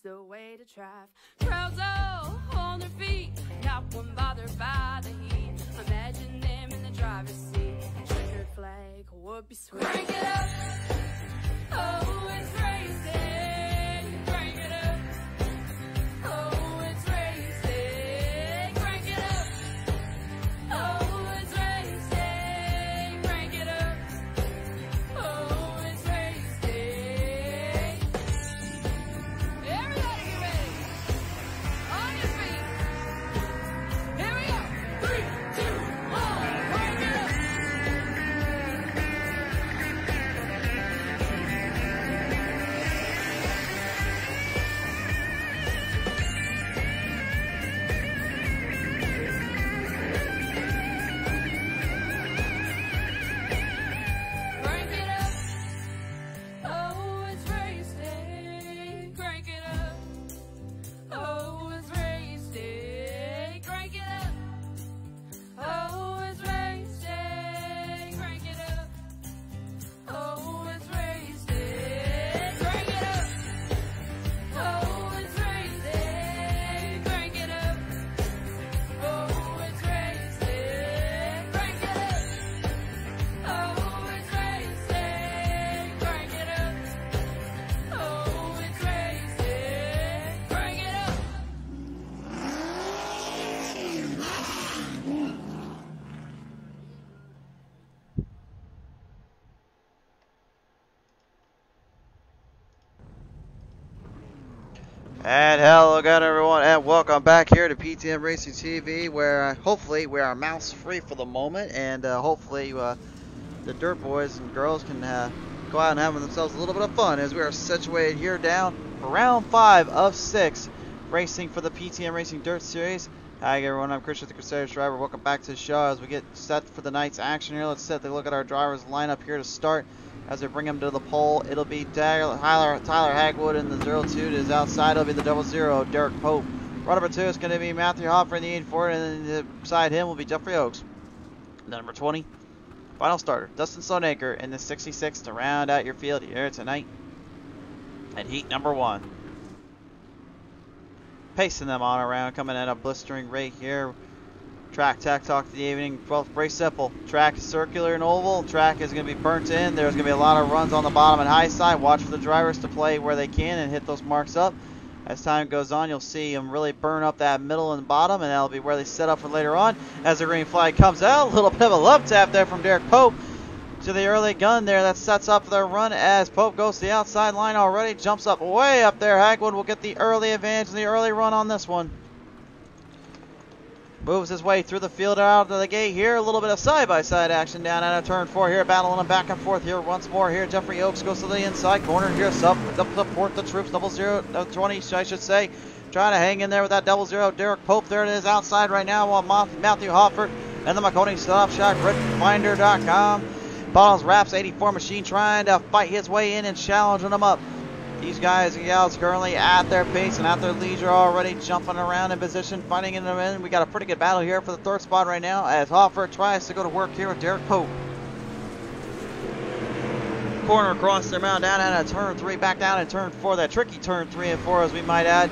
the way to drive. Crowds all on their feet, not one bothered by the heat. Imagine them in the driver's seat. Checkered flag would be sweet. Crank it up, oh, it's racing. Crank it up, oh, it's racing. Crank it up, oh, it's racing. Crank it up, oh, it's racing. Everybody get ready. On your feet. Here we go. 3, 2, 1. Crank it up. Crank it up. Oh, it's race day. Crank it up. Oh, it's race day. Crank it up. Oh, it's race day. Crank it up. Oh, it's race day. Crank it up. Oh, it's race day. Crank it up. Oh, it's race day. Crank it up. Oh, it's race day. Crank it up. Oh, it's race day. Crank it up. And hello again, everyone, and welcome back here to PTM Racing TV, where hopefully we are mouse free for the moment, and hopefully the dirt boys and girls can go out and have themselves a little bit of fun as we are situated here down for round 5 of 6 racing for the PTM Racing Dirt Series. Hi everyone, I'm Christian the Crusaders driver. Welcome back to the show as we get set for the night's action here. Let's take a look at our drivers lineup here to start. As they bring them to the pole, it'll be Tyler Hagwood in the 02 to his outside. It'll be the 00, Derek Pope. Run number 2 is going to be Matthew Hoffer in the 84, and then beside him will be Jeffrey Oakes. Number 20, final starter, Dustin Stoneacre in the 66 to round out your field here tonight at heat number 1. Pacing them on around, coming at a blistering rate here. Track tack talk of the evening, well, very simple. Track is circular and oval. Track is going to be burnt in. There's going to be a lot of runs on the bottom and high side. Watch for the drivers to play where they can and hit those marks up. As time goes on, you'll see them really burn up that middle and bottom, and that'll be where they set up for later on. As the green flag comes out, a little bit of a love tap there from Derek Pope to the early gun there. That sets up their run as Pope goes to the outside line already. Jumps up way up there. Hagwood will get the early advantage and the early run on this one. Moves his way through the field out of the gate here. A little bit of side-by-side action down out of turn 4 here. Battling them back and forth here once more here. Jeffrey Oakes goes to the inside corner here. Support the troops. 20, I should say. Trying to hang in there with that 00. Derek Pope there to his outside right now while Matthew Hoffer and the Maconi Stop Shot Gridfinder.com. Pottlez Wrapz 84 machine trying to fight his way in and challenging them up. These guys and gals currently at their pace and at their leisure already, jumping around in position, fighting in them in. We got a pretty good battle here for the 3rd spot right now as Hoffer tries to go to work here with Derek Pope. Corner across their mount down out of turn 3, back down in turn 4. That tricky turn 3 and 4, as we might add.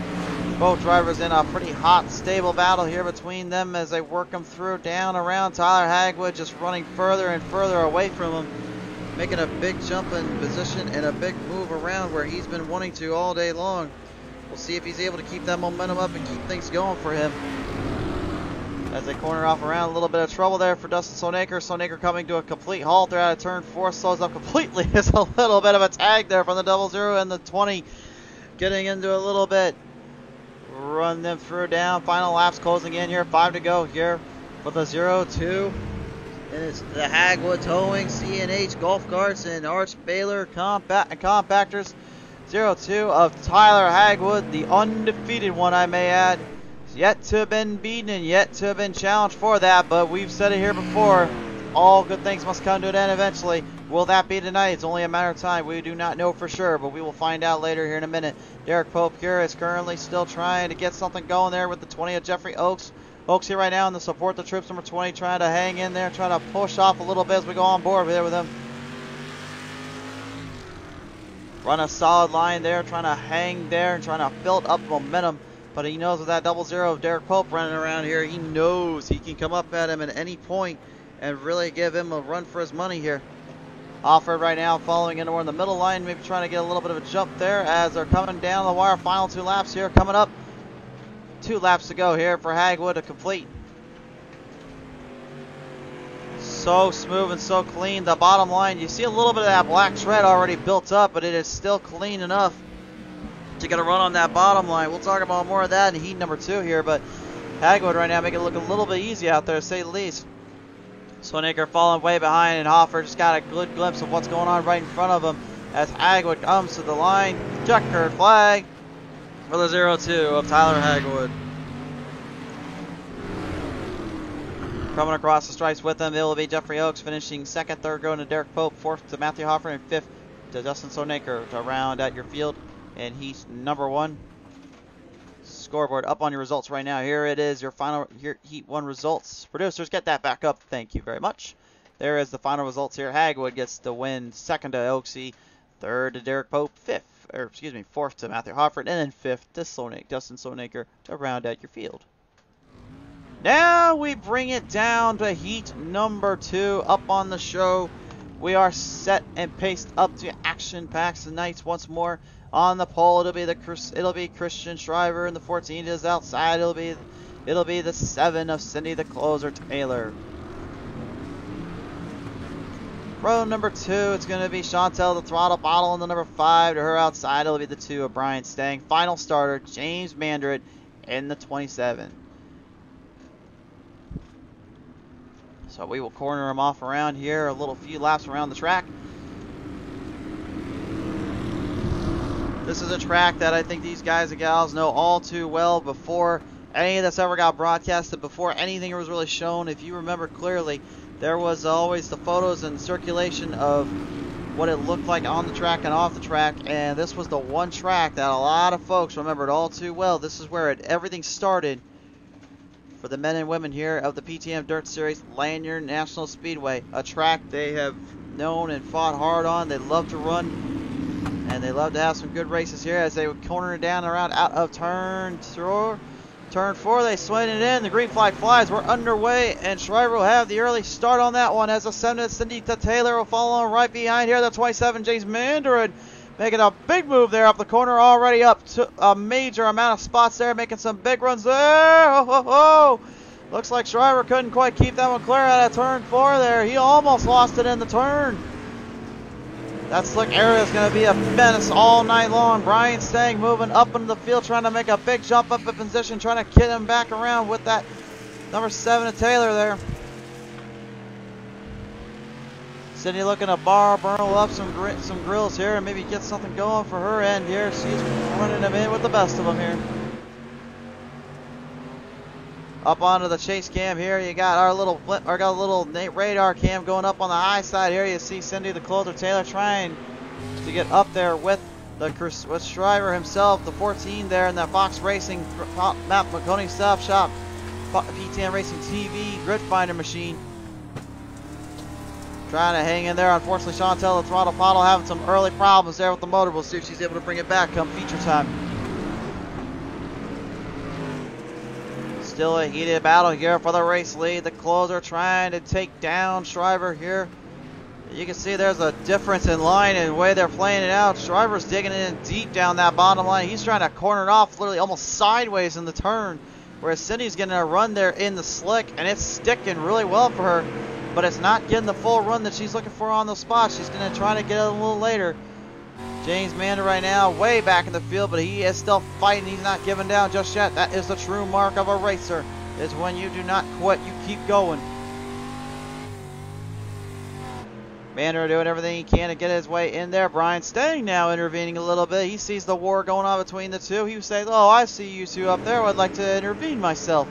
Both drivers in a pretty hot, stable battle here between them as they work them through down around. Tyler Hagwood just running further and further away from him, making a big jump in position and a big move around where he's been wanting to all day long. We'll see if he's able to keep that momentum up and keep things going for him. As they corner off around, a little bit of trouble there for Dustin Stoneacre. Stoneacre coming to a complete halt there out of turn 4, slows up completely. There's a little bit of a tag there from the 00 and the 20, getting into a little bit. Run them through down. Final laps closing in here. 5 to go here for the 02. And it's the Hagwood Towing, C&H Golf Carts, and Arch Baylor Compactors. 02 of Tyler Hagwood, the undefeated one, I may add. Yet to have been beaten and yet to have been challenged for that, but we've said it here before. All good things must come to an end eventually. Will that be tonight? It's only a matter of time. We do not know for sure, but we will find out later here in a minute. Derek Pope here is currently still trying to get something going there with the 20 of Jeffrey Oakes. Oakes here right now in the support the troops, number 20, trying to hang in there, trying to push off a little bit as we go on board there with him. run a solid line there, trying to hang there and trying to build up momentum. But he knows with that 00 of Derek Pope running around here, he knows he can come up at him at any point and really give him a run for his money here. Hofford right now following in, we're in the middle line, maybe trying to get a little bit of a jump there as they're coming down the wire. Final 2 laps here coming up. 2 laps to go here for Hagwood to complete. So smooth and so clean. The bottom line, you see a little bit of that black tread already built up, but it is still clean enough to get a run on that bottom line. We'll talk about more of that in heat number 2 here, but Hagwood right now making it look a little bit easy out there, to say the least. Swanacre falling way behind, and Hoffer just got a good glimpse of what's going on right in front of him as Hagwood comes to the line. Checkered flag for the 02 of Tyler Hagwood. Coming across the stripes with him, it will be Jeffrey Oakes finishing 2nd, 3rd going to Derek Pope, 4th to Matthew Hoffer, and 5th to Justin Swanacre to round out your field. And heat number 1. Scoreboard up on your results right now. Here it is, your final heat 1 results. Producers, get that back up. Thank you very much. There is the final results here. Hagwood gets the win, 2nd to Oaksey, 3rd to Derek Pope, 4th to Matthew Hofford, and then 5th to Justin Swanacre to round out your field. Now we bring it down to heat number 2 up on the show. We are set and paced up to action-packed tonight once more. On the pole, it'll be Christian Shriver, and the 14 is outside. It'll be the 7 of Cindy the Closer Taylor. Row number 2, it's going to be Chantel the Throttle Bottle, and the number 5 to her outside. It'll be the 2 of Brian Stang. Final starter, James Mandarin in the 27. So we will corner him off around here, a few laps around the track. This is a track that I think these guys and gals know all too well before any of this ever got broadcasted, before anything was really shown. If you remember clearly, there was always the photos and circulation of what it looked like on the track and off the track, and this was the one track that a lot of folks remembered all too well. This is where everything started for the men and women here of the PTM Dirt Series, Lanier National Speedway, a track they have known and fought hard on. They love to run, and they love to have some good races here as they would corner it down around out of turn 4. They swing it in. The green flag flies. We're underway, and Shriver will have the early start on that one as the 7 Cindy Taylor will follow on right behind here. The 27 James Mandarin making a big move there up the corner, already up to a major amount of spots there, making some big runs there. Looks like Shriver couldn't quite keep that one clear out of turn 4 there. He almost lost it in the turn. That slick area is going to be a menace all night long. Brian Stang moving up into the field, trying to make a big jump up in position, trying to get him back around with that number 7 of Taylor there. Cindy looking to burn up some grills here and maybe get something going for her end here. She's running them in with the best of them here. Up onto the chase cam here, you got our little radar cam going up on the high side here. You see Cindy the Closer Taylor trying to get up there with Shriver himself, the 14 there in that Fox Racing Map Maconi Stop Shop PTM Racing TV grid finder machine. Trying to hang in there. Unfortunately, Chantel the Throttle Bottle having some early problems there with the motor. We'll see if she's able to bring it back come feature time. Still a heated battle here for the race lead. The Closer trying to take down Shriver here. You can see there's a difference in line and the way they're playing it out. Shriver's digging in deep down that bottom line. He's trying to corner it off literally almost sideways in the turn, whereas Cindy's getting a run there in the slick, and it's sticking really well for her, but it's not getting the full run that she's looking for on the spot. She's going to try to get it a little later. James Mander right now way back in the field, but he is still fighting. He's not giving down just yet. That is the true mark of a racer, is when you do not quit, you keep going. Mander doing everything he can to get his way in there. Brian Stang now intervening a little bit. He sees the war going on between the two. He was saying, oh, I see you two up there. I'd like to intervene myself.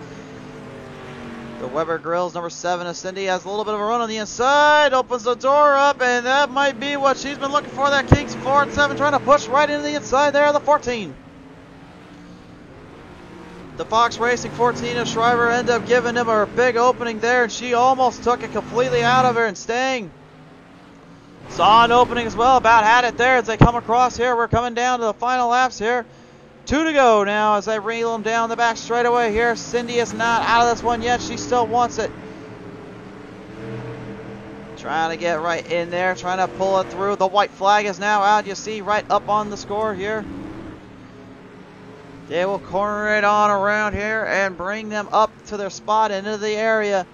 The Weber Grills, number 7 of Cindy, has a little bit of a run on the inside, opens the door up, and that might be what she's been looking for. That Kings 4 and 7 trying to push right into the inside there, the 14. The Fox Racing 14 of Shriver ended up giving him a big opening there, and she almost took it completely out of her, and Stang Saw an opening as well, about had it there as they come across here. We're coming down to the final laps here. 2 to go now as they reel them down the back straightaway here. Cindy is not out of this one yet. She still wants it. Trying to get right in there, trying to pull it through. The white flag is now out. You see right up on the score here. They will corner it on around here and bring them up to their spot into the area.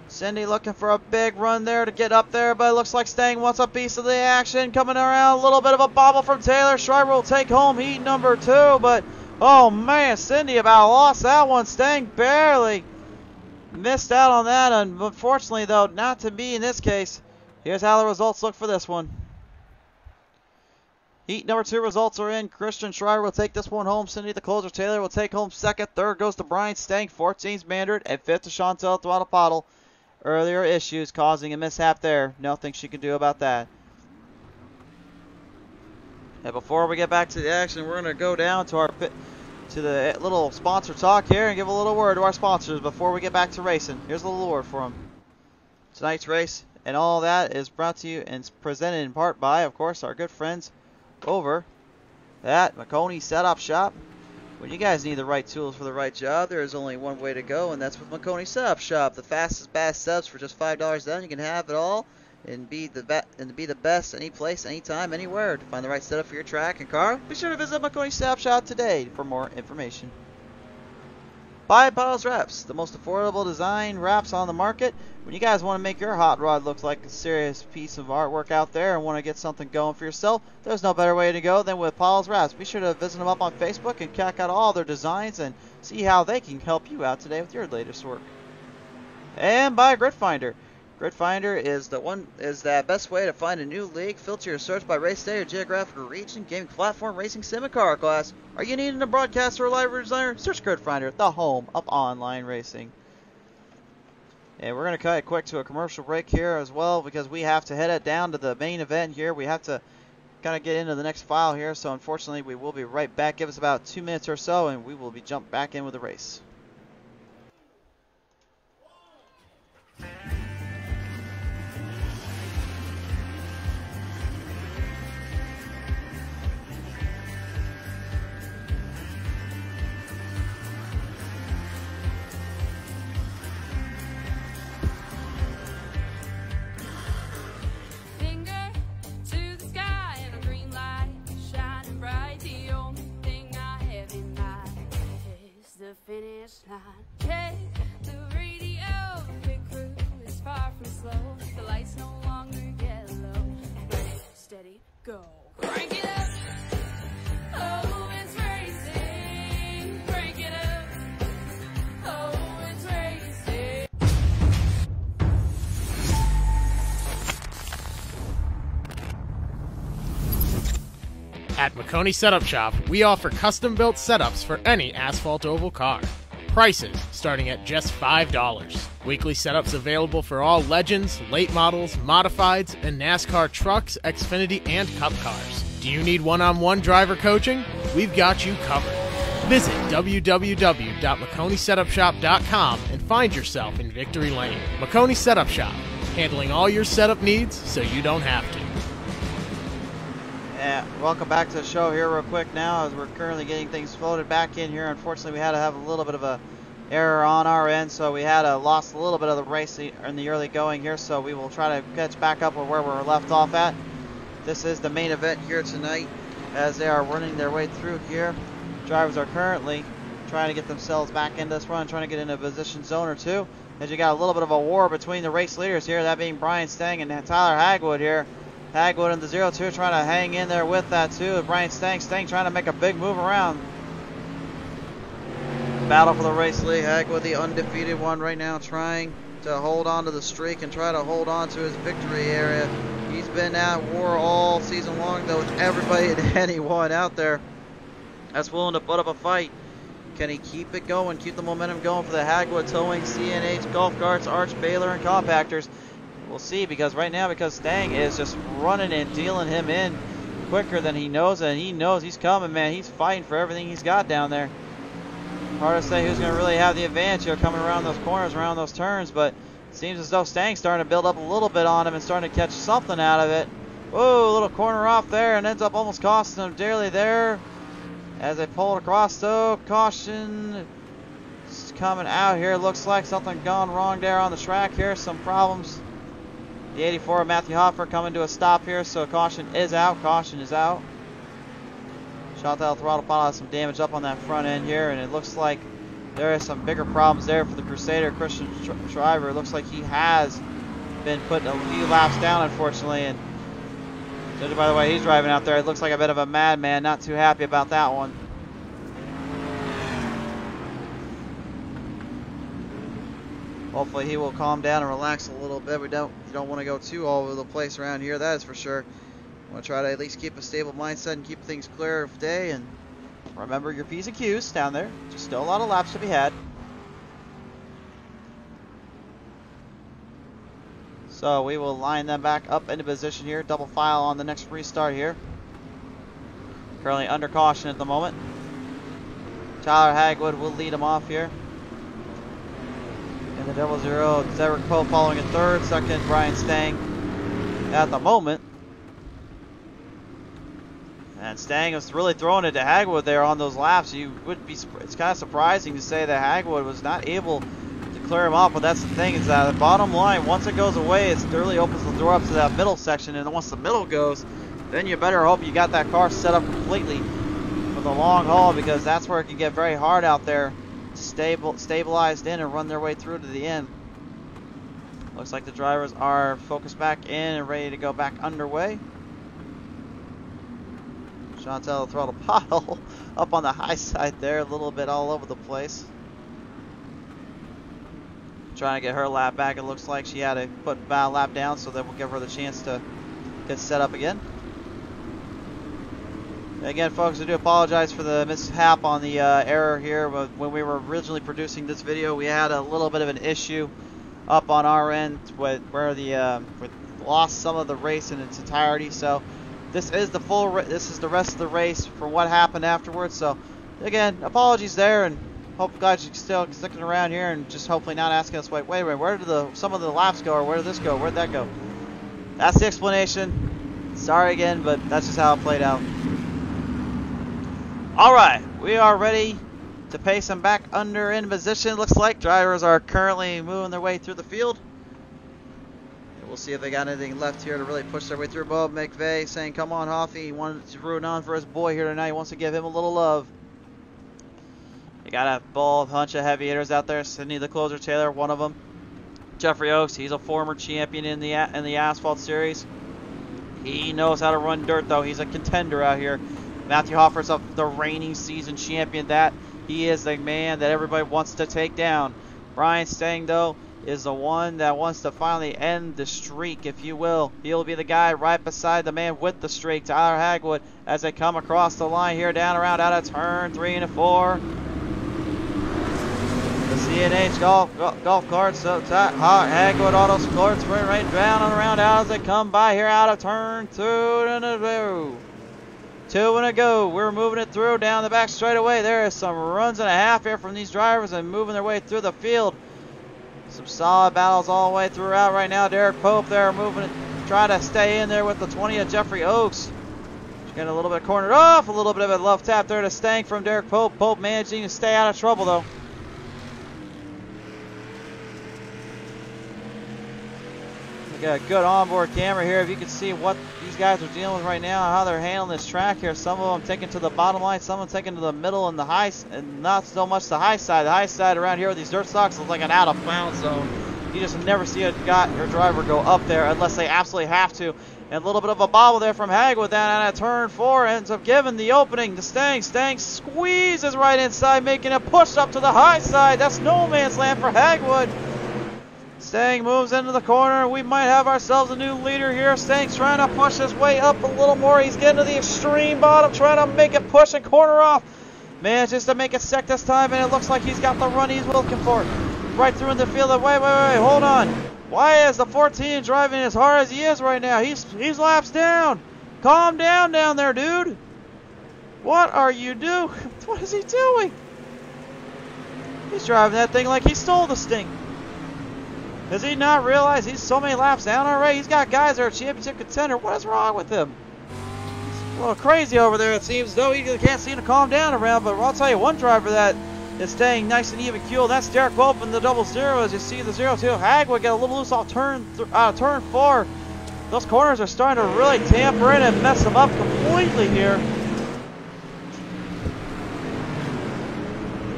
Cindy looking for a big run there to get up there, but it looks like Stang wants a piece of the action. Coming around, a little bit of a bobble from Taylor. Schreiber will take home heat number 2, but oh man, Cindy about lost that one. Stang barely missed out on that, and unfortunately though, not to be in this case. Here's how the results look for this one. Heat number 2 results are in. Christian Schreiber will take this one home. Cindy the closer. Taylor will take home second. Third goes to Brian Stang. 14's Mandarin. And fifth to Chantel Throttle Pottle. Earlier issues causing a mishap there. Nothing she can do about that. And before we get back to the action, we're going to go down to the little sponsor talk here and give a little word to our sponsors before we get back to racing. Here's a little word for them. Tonight's race and all that is brought to you and presented in part by, of course, our good friends over at Maconi Setup Shop. When you guys need the right tools for the right job, there is only one way to go, and that's with Maconi Setup Shop. The fastest, best subs for just $5 down. You can have it all and be the best any place, anytime, anywhere. To find the right setup for your track and car, be sure to visit Maconi Setup Shop today for more information. Buy Pottlez Wrapz, the most affordable design wraps on the market. When you guys want to make your hot rod look like a serious piece of artwork out there and want to get something going for yourself, there's no better way to go than with Pottlez Wrapz. Be sure to visit them up on Facebook and check out all their designs and see how they can help you out today with your latest work. And by Grid Finder. Grid Finder is the best way to find a new league. Filter your search by race day or geographical region, gaming platform, racing sim, and car class. Are you needing a broadcaster or live designer? Search Grid Finder, the home of online racing. And we're going to cut it quick to a commercial break here as well because we have to head it down to the main event here. We have to kind of get into the next file here, so unfortunately we will be right back. Give us about 2 minutes or so and we will be jumped back in with the race. Finish line. Hey, the radio, the big crew is far from slow. The lights no longer yellow. Ready, steady, go. Crank it up. Oh, it's racing. Crank it up. Oh, it's racing. At Maconi Setup Shop, we offer custom-built setups for any asphalt oval car. Prices starting at just $5. Weekly setups available for all Legends, late models, modifieds, and NASCAR trucks, Xfinity, and Cup cars. Do you need one-on-one driver coaching? We've got you covered. Visit www.maconisetupshop.com and find yourself in Victory Lane. Maconi Setup Shop, handling all your setup needs so you don't have to. Welcome back to the show here real quick now as we're currently getting things floated back in here. Unfortunately, we had to have a little bit of a error on our end, so we had lost a little bit of the race in the early going here, so we will try to catch back up with where we were left off at. This is the main event here tonight as they are running their way through here. Drivers are currently trying to get themselves back into this run, trying to get into a position zone or two, as you got a little bit of a war between the race leaders here, that being Brian Stang and Tyler Hagwood here. Hagwood in the 0-2 trying to hang in there with that too. Brian Stang trying to make a big move around. Battle for the race lead. Hagwood, the undefeated one right now, trying to hold on to the streak and try to hold on to his victory area. He's been at war all season long though with everybody and anyone out there that's willing to put up a fight. Can he keep it going, keep the momentum going for the Hagwood Towing, CNH, Golf Carts, Arch, Baylor, and Compactors? We'll see, because right now, because Stang is just running and dealing him in quicker than he knows, and he knows he's coming, man. He's fighting for everything he's got down there. Hard to say who's going to really have the advantage here coming around those corners, around those turns, but it seems as though Stang's starting to build up a little bit on him and starting to catch something out of it. Whoa, a little corner off there and ends up almost costing them dearly there. As they pull it across though, caution is coming out here. Looks like something gone wrong there on the track here. Some problems. The 84 Matthew Hoffer coming to a stop here, so caution is out. Caution is out. Chantal Throttle Pottle has some damage up on that front end here, and it looks like there is some bigger problems there for the Crusader Christian driver. It looks like he has been put a few laps down, unfortunately, and judging by the way he's driving out there, it looks like a bit of a madman. Not too happy about that one. Hopefully he will calm down and relax a little bit. We don't want to go too all over the place around here, that is for sure. We want to try to at least keep a stable mindset and keep things clear of day, and remember your P's and Q's down there. Just still a lot of laps to be had. So we will line them back up into position here. Double file on the next restart here. Currently under caution at the moment. Tyler Hagwood will lead them off here. In the 00, Derek Pope following in third. Second, Brian Stang at the moment. And Stang was really throwing it to Hagwood there on those laps. You would be, it's kind of surprising to say that Hagwood was not able to clear him off, but that's the thing, is that the bottom line, once it goes away, it really opens the door up to that middle section, and once the middle goes, then you better hope you got that car set up completely for the long haul, because that's where it can get very hard out there. Stabilized in and run their way through to the end. Looks like the drivers are focused back in and ready to go back underway. Chantal Throttle Pottle up on the high side there, a little bit all over the place. Trying to get her lap back. It looks like she had to put a lap down, so that will give her the chance to get set up again. Again, folks, I do apologize for the mishap on the error here. When we were originally producing this video, we had a little bit of an issue up on our end where we lost some of the race in its entirety. So this is the this is the rest of the race from what happened afterwards. So again, apologies there, and hope guys are still sticking around here and just hopefully not asking us, wait a minute, where did some of the laps go, or where did this go, where did that go? That's the explanation. Sorry again, but that's just how it played out. Alright, we are ready to pace them back under in position. Looks like drivers are currently moving their way through the field. And we'll see if they got anything left here to really push their way through. Bob McVeigh saying, come on, Hoffy. He wanted to root on for his boy here tonight. He wants to give him a little love. You got a bunch of heavy hitters out there. Sidney the Closer Taylor, one of them. Jeffrey Oaks, he's a former champion in the Asphalt Series. He knows how to run dirt, though. He's a contender out here. Matthew Hoffer's the reigning season champion. That he is the man that everybody wants to take down. Brian Stang, though, is the one that wants to finally end the streak, if you will. He'll be the guy right beside the man with the streak, Tyler Hagwood, as they come across the line here, down around out of turn 3 and 4. The CNH golf carts, so Hagwood Auto Sports right down and around out as they come by here out of turn 2 and a go. 2 and a go. We're moving it through down the back straight away. There is some runs and a half here from these drivers and moving their way through the field. Some solid battles all the way throughout right now. Derek Pope there moving it, trying to stay in there with the 20 of Jeffrey Oaks. She's getting a little bit cornered off. A little bit of a left tap there to Stang from Derek Pope. Pope managing to stay out of trouble though. Got a good onboard camera here. If you can see what these guys are dealing with right now, how they're handling this track here. Some of them taking to the bottom line, some of them taking to the middle and the high, and not so much the high side. The high side around here with these dirt stocks is like an out of bounds zone. You just never see a guy or driver go up there unless they absolutely have to. And a little bit of a bobble there from Hagwood down at turn 4 ends up giving the opening to Stang. Stang squeezes right inside, making a push up to the high side. That's no man's land for Hagwood. Stang moves into the corner. We might have ourselves a new leader here. Stang's trying to push his way up a little more. He's getting to the extreme bottom, trying to make it push and corner off. Manages to make it sec this time, and it looks like he's got the run he's looking for. Right through in the field. Wait, hold on. Why is the 14 driving as hard as he is right now? He's laps down. Calm down there, dude. What are you doing? What is he doing? He's driving that thing like he stole the sting. Does he not realize he's so many laps down already? He's got guys that are championship contender. What is wrong with him? He's a little crazy over there, it seems, though. He can't seem to calm down around. But I'll tell you one driver that is staying nice and even keel. That's Derek Pope in the 00. As you see the 0-2. Hagwood got a little loose off turn 4. Those corners are starting to really tamper in and mess them up completely here.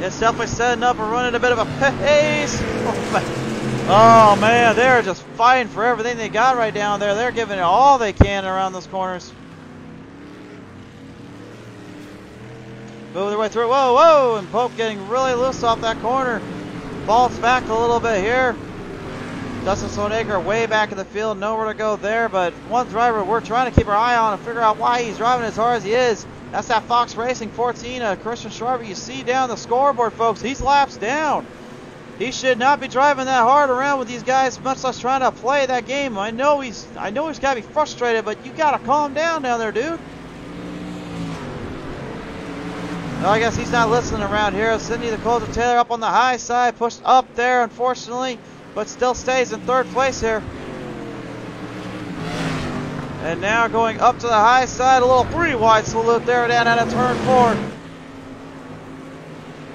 It's definitely setting up and running a bit of a pace. Oh man, they're just fighting for everything they got right down there. They're giving it all they can around those corners. Moving their way through. Whoa, whoa! And Pope getting really loose off that corner. Falls back a little bit here. Dustin Sonaker way back in the field, nowhere to go there. But one driver we're trying to keep our eye on and figure out why he's driving as hard as he is. That's that Fox Racing 14, Christian Schreiber. You see down the scoreboard, folks. He's laps down. He should not be driving that hard around with these guys, much less trying to play that game. I know he's got to be frustrated, but you got to calm down there, dude. Well, I guess he's not listening around here. Sidney the Colter Taylor up on the high side, pushed up there, unfortunately, but still stays in third place here. And now going up to the high side, a little 3-wide salute there down at turn 4.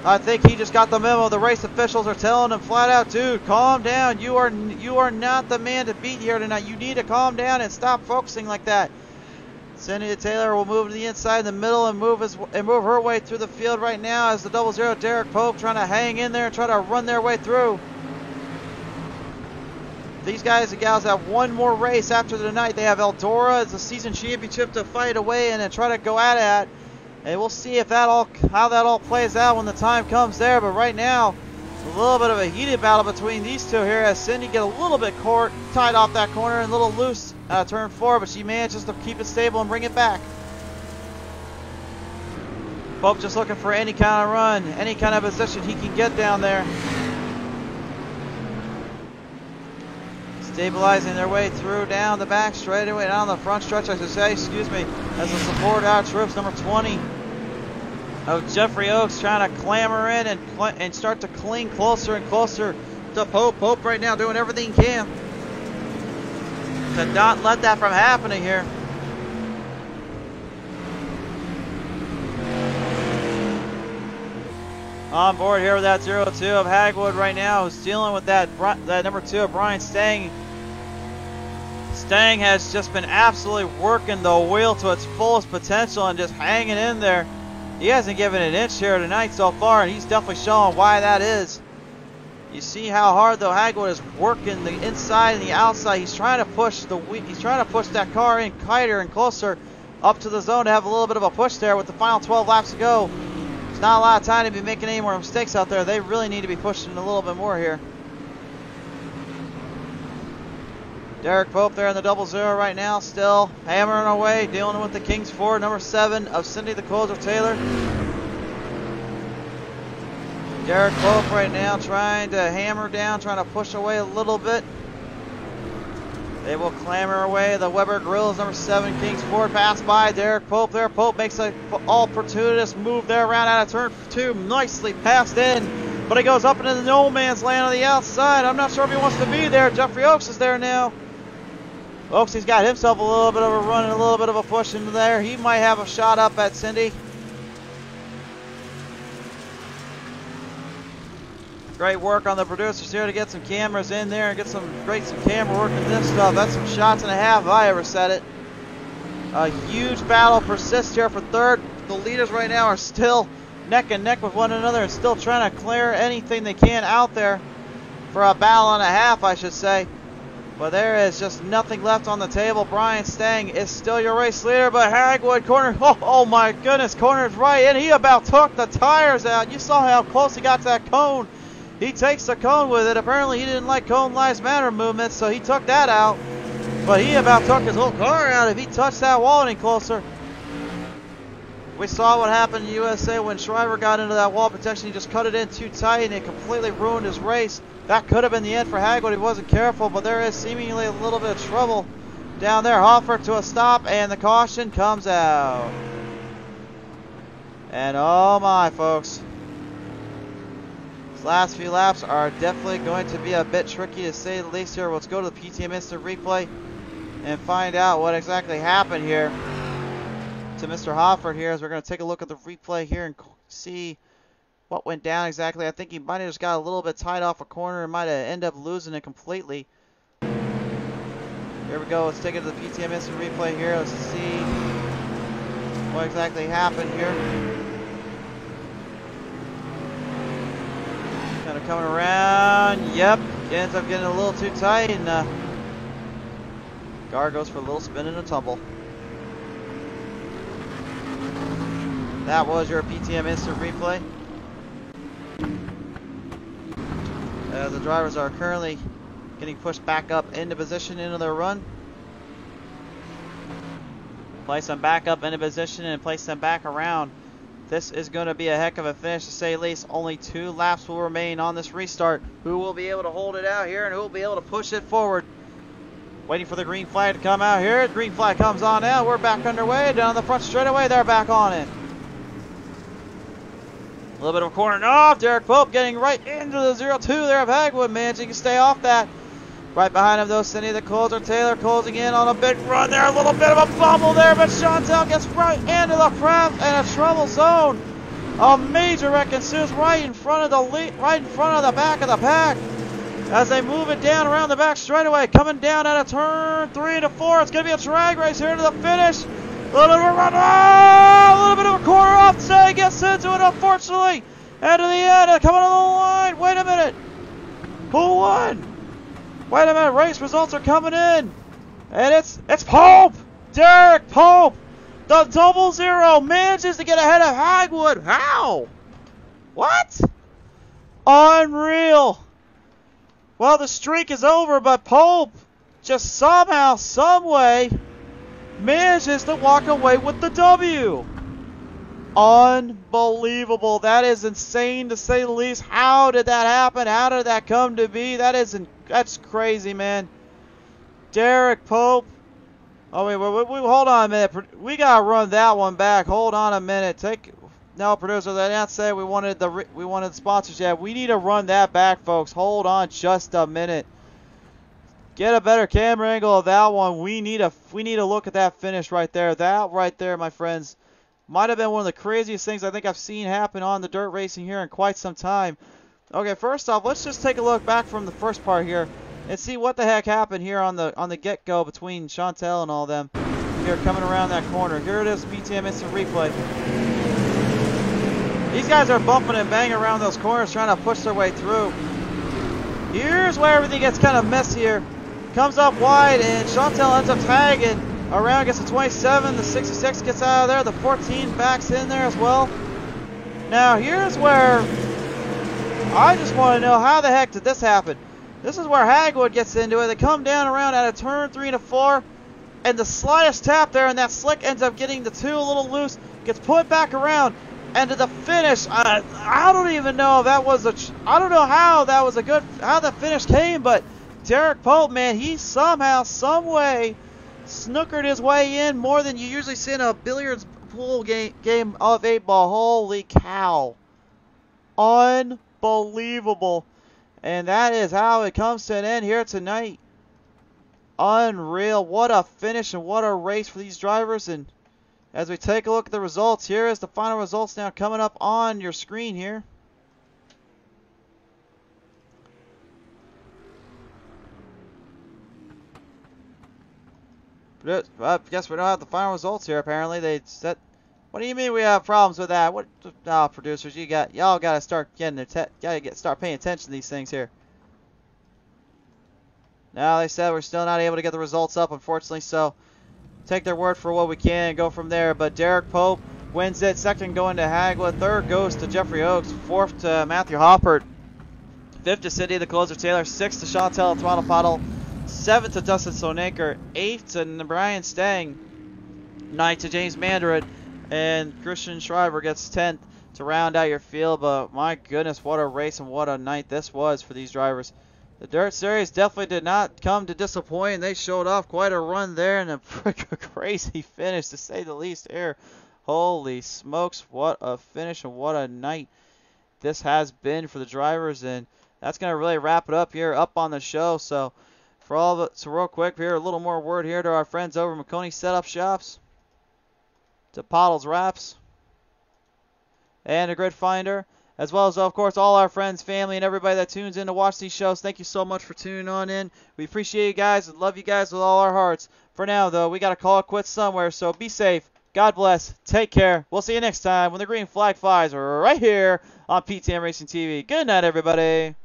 I think he just got the memo. The race officials are telling him flat out, dude, calm down. You are not the man to beat here tonight. You need to calm down and stop focusing like that. Cindy Taylor will move to the inside in the middle and move her way through the field right now as the 00 Derek Pope trying to hang in there and try to run their way through. These guys and gals have one more race after tonight. They have Eldora as the season championship to fight away and then try to go at it. And we'll see if how that all plays out when the time comes there. But right now, a little bit of a heated battle between these two here as Cindy get a little bit tied off that corner and a little loose turn 4, but she manages to keep it stable and bring it back. Pope just looking for any kind of run, any kind of position he can get down there. Stabilizing their way through down the back straightaway, down the front stretch, I should say, excuse me, as the support out troops, number 20 of Jeffrey Oaks trying to clamber in and start to cling closer and closer to Pope. Pope right now doing everything he can to not let that from happening here. On board here with that 0-2 of Hagwood right now, who's dealing with that number 2 of Brian Stang. Stang has just been absolutely working the wheel to its fullest potential and just hanging in there. He hasn't given an inch here tonight so far, and he's definitely showing why that is. You see how hard though Hagwood is working the inside and the outside. He's trying to push that car in tighter and closer up to the zone to have a little bit of a push there with the final 12 laps to go. There's not a lot of time to be making any more mistakes out there. They really need to be pushing a little bit more here. Derek Pope there in the 00 right now, still hammering away, dealing with the Kings Ford, number 7 of Cindy the Colter Taylor. Derek Pope right now trying to hammer down, trying to push away a little bit. They will clamber away. The Weber Grills, number 7, Kings Ford, pass by Derek Pope there. Pope makes an opportunist move there around out of turn 2. Nicely passed in, but it goes up into the no man's land on the outside. I'm not sure if he wants to be there. Jeffrey Oaks is there now. Oaks, he's got himself a little bit of a run and a little bit of a push into there. He might have a shot up at Cindy. Great work on the producers here to get some cameras in there and get some camera work in this stuff. That's some shots and a half if I ever said it. A huge battle persists here for third. The leaders right now are still neck and neck with one another and still trying to clear anything they can out there for a battle and a half, I should say. But there is just nothing left on the table. Brian Stang is still your race leader, but Hagwood corner, oh my goodness, corners right in. He about took the tires out. You saw how close he got to that cone. He takes the cone with it. Apparently he didn't like Cone Lives Matter movement, so he took that out. But he about took his whole car out if he touched that wall any closer. We saw what happened in USA when Schreiber got into that wall protection. He just cut it in too tight and it completely ruined his race. That could have been the end for Hagwood if he wasn't careful, but there is seemingly a little bit of trouble down there. Hoffer to a stop, and the caution comes out. And oh my, folks. These last few laps are definitely going to be a bit tricky to say the least here. Let's go to the PTM Instant Replay and find out what exactly happened here to Mr. Hofford here, as we're going to take a look at the replay here and see what went down exactly. I think he might have just got a little bit tied off a corner and might have ended up losing it completely. Here we go. Let's take it to the PTM Instant Replay here. Let's see what exactly happened here. Kind of coming around. Yep. Ends up getting a little too tight, and Gar goes for a little spin and a tumble. That was your PTM Instant Replay. The drivers are currently getting pushed back up into position into their run. Place them back up into position and place them back around. This is going to be a heck of a finish, to say the least. Only 2 laps will remain on this restart. Who will be able to hold it out here, and who will be able to push it forward? Waiting for the green flag to come out here. The green flag comes on now. We're back underway. Down the front straightaway, they're back on it. A little bit of a corner off. Derek Pope getting right into the 0-2 there of Hagwood, managing to stay off that. Right behind him, though, Cindy the Closer. Taylor closing in on a big run there. A little bit of a bumble there, but Chantel gets right into the prep and a trouble zone. A major wreck ensues right in front of the back of the pack as they move it down around the back straightaway. Coming down at a turn 3 to 4. It's going to be a drag race here to the finish. A little bit of a run. Oh, a little bit of a corner off. Say gets into it, unfortunately. And to the end, coming on the line. Wait a minute. Who won? Wait a minute, race results are coming in. And it's Pope! Derek Pope! The 00 manages to get ahead of Hagwood. How? What? Unreal. Well, the streak is over, but Pope just somehow, someway manages to walk away with the W. Unbelievable. That is insane, to say the least. How did that happen? How did that come to be? That's crazy, man. Derek Pope. Oh, wait, hold on a minute. We got to run that one back. Hold on a minute. No, producer, they didn't say we wanted the sponsors yet. We need to run that back, folks. Hold on just a minute. Get a better camera angle of that one. We need to look at that finish right there. That right there, my friends, might have been one of the craziest things I think I've seen happen on the dirt racing here in quite some time. Okay, first off, let's just take a look back from the first part here and see what the heck happened here on the get-go between Chantel and all them. Here, coming around that corner. Here it is, PTM Instant Replay. These guys are bumping and banging around those corners, trying to push their way through. Here's where everything gets kind of messier. Comes up wide, and Chantel ends up tagging around, gets the 27, the 66 gets out of there, the 14 backs in there as well. Now, here's where I just want to know, how the heck did this happen? This is where Hagwood gets into it. They come down around at a turn 3 to 4, and the slightest tap there, and that slick ends up getting the 2 a little loose, gets put back around, and to the finish. I don't even know if that was I don't know how that was how the finish came, but Derek Pope, man, he somehow, some way snookered his way in more than you usually see in a billiards pool game of 8-ball. Holy cow. Unbelievable. And that is how it comes to an end here tonight. Unreal. What a finish and what a race for these drivers. And as we take a look at the results, here is the final results now coming up on your screen here. I guess we don't have the final results here. Apparently, they set. What do you mean we have problems with that? What? Oh, producers, y'all got to start getting start paying attention to these things here. Now they said we're still not able to get the results up, unfortunately. So take their word for what we can and go from there. But Derek Pope wins it. Second going to Hagwood. Third goes to Jeffrey Oakes. Fourth to Matthew Hoppert. Fifth to Cindy the Closer Taylor. Sixth to Chantel Toronto Pottle. 7th to Dustin Stoneacre, 8th to Brian Stang, 9th to James Mandarin, and Christian Schreiber gets 10th to round out your field. But my goodness, what a race and what a night this was for these drivers. The Dirt Series definitely did not come to disappoint, and they showed off quite a run there and a crazy finish, to say the least here. Holy smokes, what a finish and what a night. this has been for the drivers, and that's going to really wrap it up here up on the show. So for all of it, so real quick here, a little more word here to our friends over at Maconi Setup Shops, to Pottlez Wrapz, and a Grid Finder, as well as, of course, all our friends, family, and everybody that tunes in to watch these shows. Thank you so much for tuning on in. We appreciate you guys and love you guys with all our hearts. For now, though, we got to call it quits somewhere, so be safe. God bless. Take care. We'll see you next time when the green flag flies right here on PTM Racing TV. Good night, everybody.